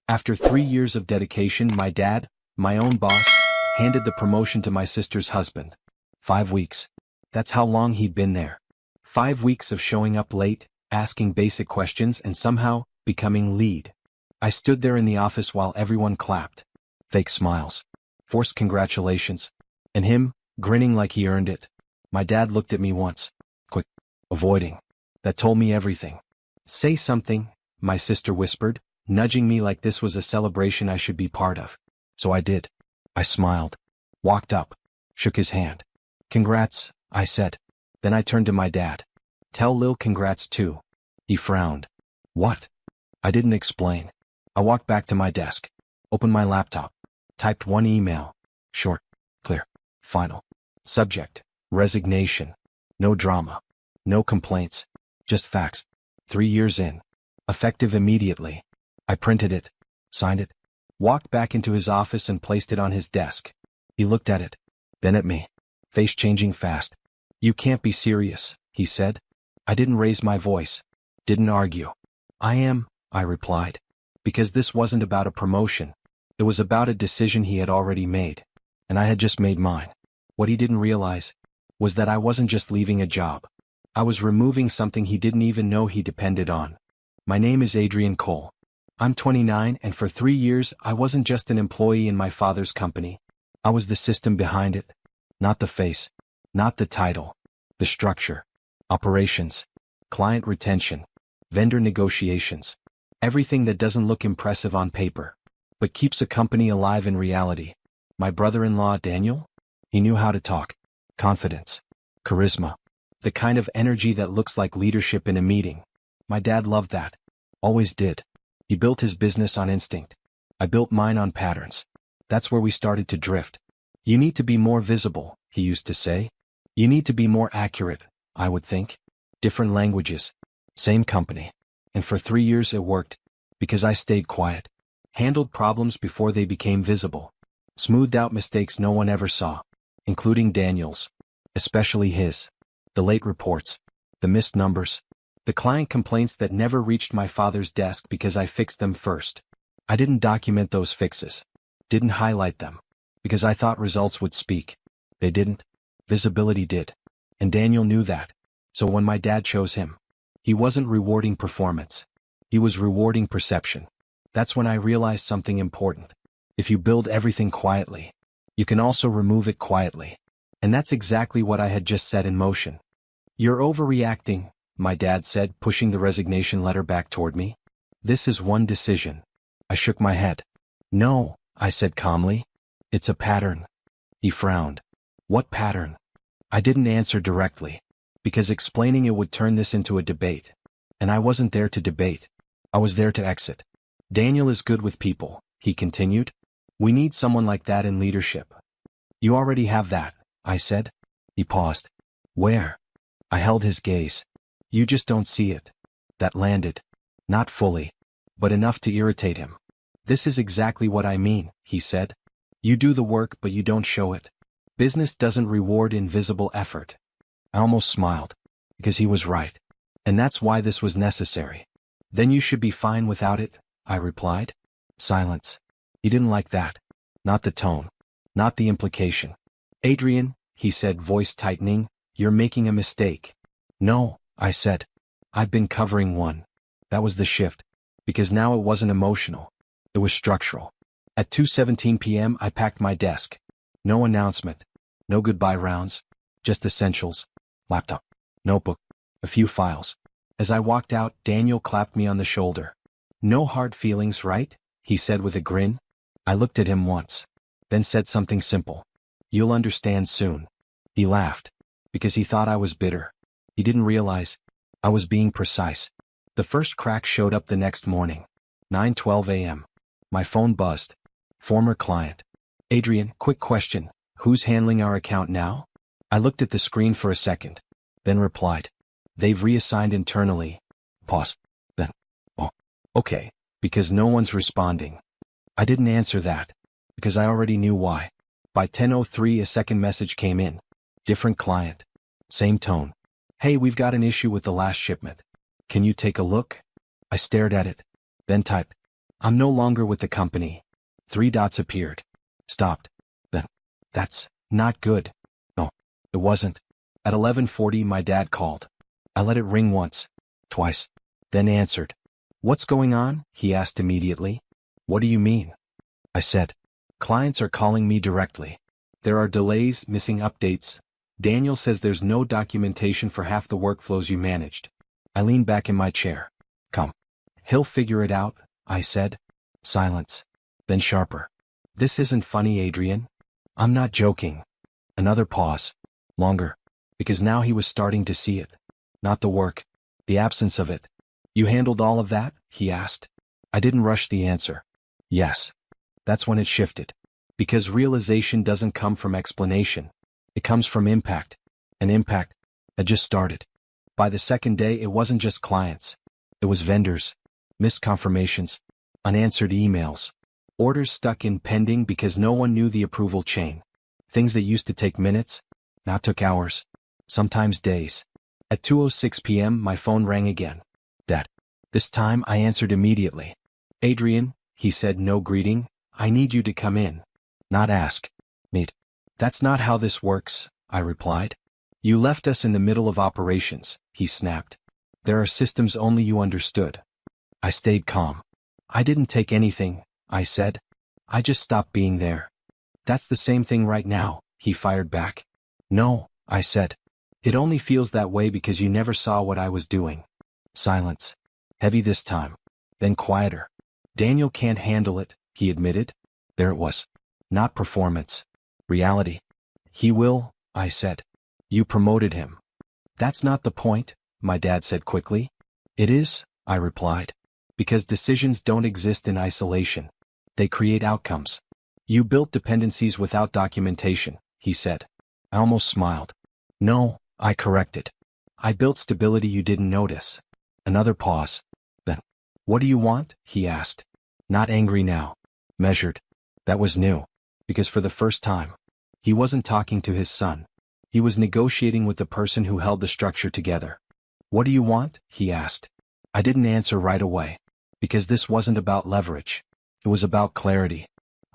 After 3 years of dedication, my dad, my own boss, handed the promotion to my sister's husband. 5 weeks. That's how long he'd been there. 5 weeks of showing up late, asking basic questions, and somehow becoming lead. I stood there in the office while everyone clapped. Fake smiles. Forced congratulations. And him, grinning like he earned it. My dad looked at me once. Quick. Avoiding. That told me everything. Say something, my sister whispered, nudging me like this was a celebration I should be part of. So I did. I smiled. Walked up. Shook his hand. Congrats, I said. Then I turned to my dad. Tell Lil congrats too. He frowned. What? I didn't explain. I walked back to my desk. Opened my laptop. Typed one email. Short. Clear. Final. Subject. Resignation. No drama. No complaints. Just facts. 3 years in. Effective immediately. I printed it. Signed it. Walked back into his office and placed it on his desk. He looked at it. Then at me. Face changing fast. You can't be serious, he said. I didn't raise my voice. Didn't argue. I am, I replied. Because this wasn't about a promotion. It was about a decision he had already made. And I had just made mine. What he didn't realize was that I wasn't just leaving a job. I was removing something he didn't even know he depended on. My name is Adrian Cole. I'm 29, and for 3 years I wasn't just an employee in my father's company. I was the system behind it. Not the face. Not the title. The structure. Operations. Client retention. Vendor negotiations. Everything that doesn't look impressive on paper, but keeps a company alive in reality. My brother-in-law, Daniel? He knew how to talk. Confidence. Charisma. The kind of energy that looks like leadership in a meeting. My dad loved that. Always did. He built his business on instinct. I built mine on patterns. That's where we started to drift. You need to be more visible, he used to say. You need to be more accurate, I would think. Different languages. Same company. And for 3 years it worked. Because I stayed quiet. Handled problems before they became visible. Smoothed out mistakes no one ever saw. Including Daniel's. Especially his. The late reports. The missed numbers. The client complaints that never reached my father's desk because I fixed them first. I didn't document those fixes. Didn't highlight them. Because I thought results would speak. They didn't. Visibility did. And Daniel knew that. So when my dad chose him, he wasn't rewarding performance. He was rewarding perception. That's when I realized something important. If you build everything quietly, you can also remove it quietly. And that's exactly what I had just set in motion. You're overreacting, my dad said, pushing the resignation letter back toward me. This is one decision. I shook my head. No, I said calmly. It's a pattern. He frowned. What pattern? I didn't answer directly, because explaining it would turn this into a debate. And I wasn't there to debate. I was there to exit. Daniel is good with people, he continued. We need someone like that in leadership. You already have that, I said. He paused. Where? I held his gaze. You just don't see it. That landed. Not fully, but enough to irritate him. This is exactly what I mean, he said. You do the work but you don't show it. Business doesn't reward invisible effort. I almost smiled, because he was right. And that's why this was necessary. Then you should be fine without it, I replied. Silence. He didn't like that. Not the tone. Not the implication. Adrian, he said, voice tightening, you're making a mistake. No, I said. I've been covering one. That was the shift. Because now it wasn't emotional. It was structural. At 2:17 p.m. I packed my desk. No announcement. No goodbye rounds. Just essentials. Laptop. Notebook. A few files. As I walked out, Daniel clapped me on the shoulder. No hard feelings, right? He said with a grin. I looked at him once. Then said something simple. You'll understand soon. He laughed. Because he thought I was bitter. He didn't realize I was being precise. The first crack showed up the next morning. 9:12 a.m. My phone buzzed. Former client. Adrian, quick question. Who's handling our account now? I looked at the screen for a second. Then replied. They've reassigned internally. Pause. Then. Oh. Okay. Because no one's responding. I didn't answer that. Because I already knew why. By 10:03 a second message came in. Different client. Same tone. Hey, we've got an issue with the last shipment. Can you take a look? I stared at it. Then typed. I'm no longer with the company. 3 dots appeared. Stopped. Then. That's not good. No, it wasn't. At 11:40 my dad called. I let it ring once. Twice. Then answered. What's going on? He asked immediately. What do you mean? I said. Clients are calling me directly. There are delays, missing updates. Daniel says there's no documentation for half the workflows you managed. I leaned back in my chair. Come. He'll figure it out, I said. Silence. Then sharper. This isn't funny, Adrian. I'm not joking. Another pause. Longer. Because now he was starting to see it. Not the work. The absence of it. You handled all of that? He asked. I didn't rush the answer. Yes. That's when it shifted. Because realization doesn't come from explanation. It comes from impact. And impact had just started. By the second day, it wasn't just clients. It was vendors. Missed confirmations. Unanswered emails. Orders stuck in pending because no one knew the approval chain. Things that used to take minutes, now took hours. Sometimes days. At 2:06 p.m. my phone rang again. Dad. This time I answered immediately. Adrian, he said, no greeting. I need you to come in. Not ask. Meet. That's not how this works, I replied. You left us in the middle of operations, he snapped. There are systems only you understood. I stayed calm. I didn't take anything, I said. I just stopped being there. That's the same thing right now, he fired back. No, I said. It only feels that way because you never saw what I was doing. Silence. Heavy this time. Then quieter. Daniel can't handle it, he admitted. There it was. Not performance. Reality. He will, I said. You promoted him. That's not the point, my dad said quickly. It is, I replied. Because decisions don't exist in isolation. They create outcomes. You built dependencies without documentation, he said. I almost smiled. No, I corrected. I built stability you didn't notice. Another pause. Then, what do you want? He asked. Not angry now. Measured. That was new. Because for the first time, he wasn't talking to his son. He was negotiating with the person who held the structure together. What do you want? He asked. I didn't answer right away. Because this wasn't about leverage. It was about clarity.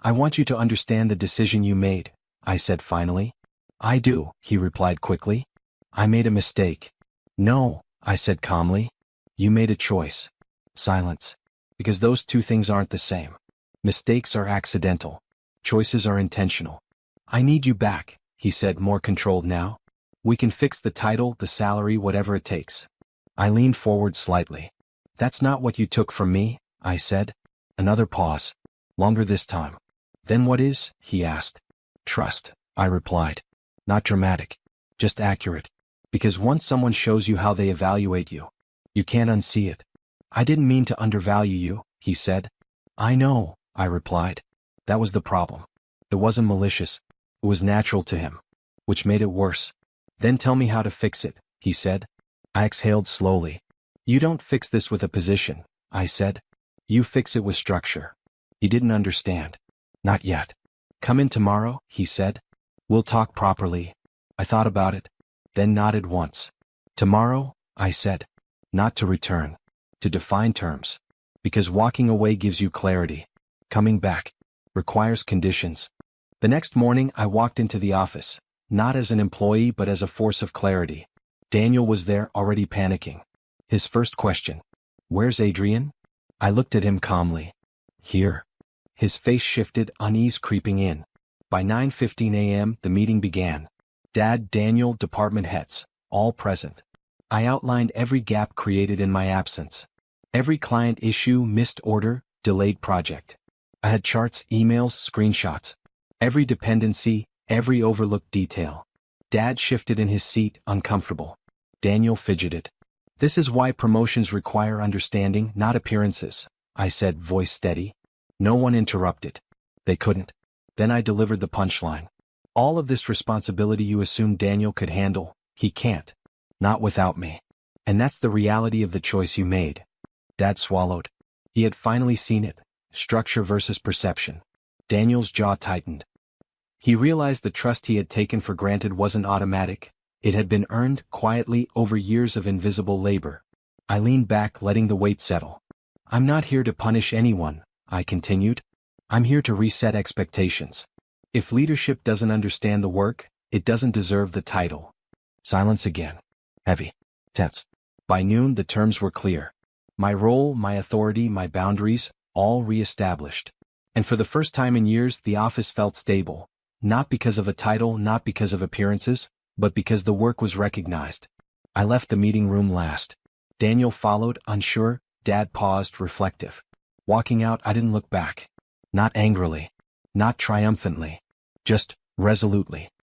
I want you to understand the decision you made, I said finally. I do, he replied quickly. I made a mistake. No, I said calmly. You made a choice. Silence. Because those two things aren't the same. Mistakes are accidental. Choices are intentional. I need you back, he said, more controlled now. We can fix the title, the salary, whatever it takes. I leaned forward slightly. That's not what you took from me, I said. Another pause. Longer this time. Then what is? He asked. Trust, I replied. Not dramatic. Just accurate. Because once someone shows you how they evaluate you, you can't unsee it. I didn't mean to undervalue you, he said. I know, I replied. That was the problem. It wasn't malicious. It was natural to him. Which made it worse. Then tell me how to fix it, he said. I exhaled slowly. You don't fix this with a position, I said. You fix it with structure. He didn't understand. Not yet. Come in tomorrow, he said. We'll talk properly. I thought about it, then nodded once. Tomorrow, I said. Not to return. To define terms. Because walking away gives you clarity. Coming back requires conditions. The next morning I walked into the office, not as an employee but as a force of clarity. Daniel was there, already panicking. His first question. Where's Adrian? I looked at him calmly. Here. His face shifted, unease creeping in. By 9:15 a.m. the meeting began. Dad, Daniel, department heads, all present. I outlined every gap created in my absence. Every client issue, missed order, delayed project. I had charts, emails, screenshots. Every dependency, every overlooked detail. Dad shifted in his seat, uncomfortable. Daniel fidgeted. This is why promotions require understanding, not appearances, I said, voice steady. No one interrupted. They couldn't. Then I delivered the punchline. All of this responsibility you assumed Daniel could handle, he can't. Not without me. And that's the reality of the choice you made. Dad swallowed. He had finally seen it. Structure versus perception. Daniel's jaw tightened. He realized the trust he had taken for granted wasn't automatic. It had been earned, quietly, over years of invisible labor. I leaned back, letting the weight settle. I'm not here to punish anyone, I continued. I'm here to reset expectations. If leadership doesn't understand the work, it doesn't deserve the title. Silence again. Heavy. Tense. By noon, the terms were clear. My role, my authority, my boundaries, all re-established. And for the first time in years, the office felt stable. Not because of a title, not because of appearances, but because the work was recognized. I left the meeting room last. Daniel followed, unsure. Dad paused, reflective. Walking out, I didn't look back. Not angrily. Not triumphantly. Just resolutely.